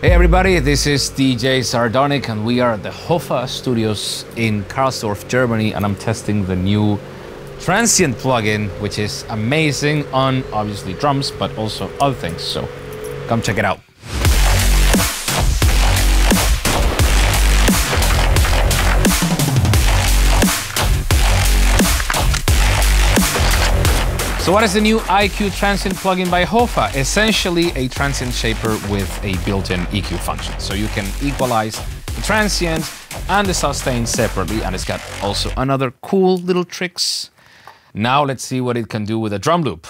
Hey everybody, this is DJ Sardonic and we are at the Hofa Studios in Karlsdorf, Germany, and I'm testing the new Transient plugin, which is amazing on obviously drums, but also other things. So come check it out. So what is the new IQ Transient plugin by Hofa? Essentially a transient shaper with a built-in EQ function. So you can equalize the transient and the sustain separately, and it's got also another cool little tricks. Now let's see what it can do with a drum loop.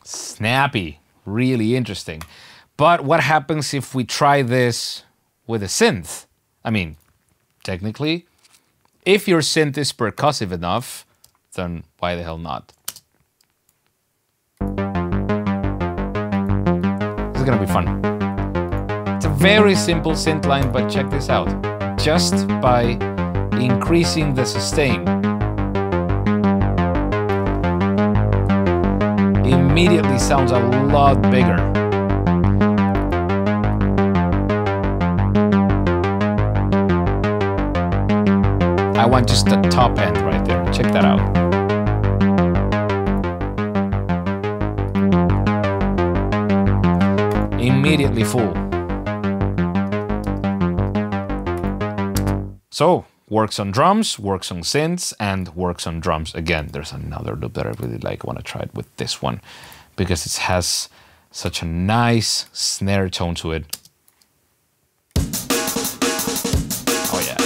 Snappy, really interesting. But what happens if we try this with a synth? I mean, technically, if your synth is percussive enough, then why the hell not? This is gonna be fun. It's a very simple synth line, but check this out. Just by increasing the sustain, immediately sounds a lot bigger. I want just the top end right there. Check that out. Immediately full. So, works on drums, works on synths, and works on drums again. There's another loop that I really like. I want to try it with this one because it has such a nice snare tone to it. Oh yeah.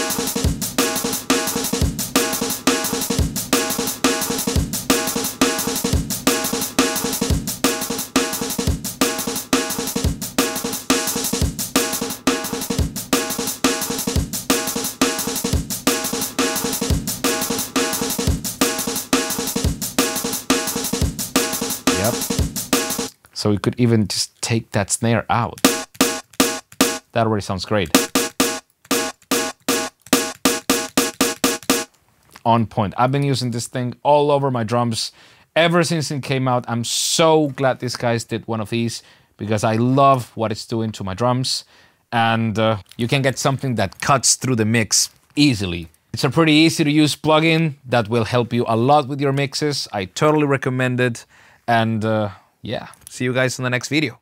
So we could even just take that snare out. That already sounds great. On point. I've been using this thing all over my drums ever since it came out. I'm so glad these guys did one of these because I love what it's doing to my drums. And you can get something that cuts through the mix easily. It's a pretty easy to use plugin that will help you a lot with your mixes. I totally recommend it. And yeah, see you guys in the next video.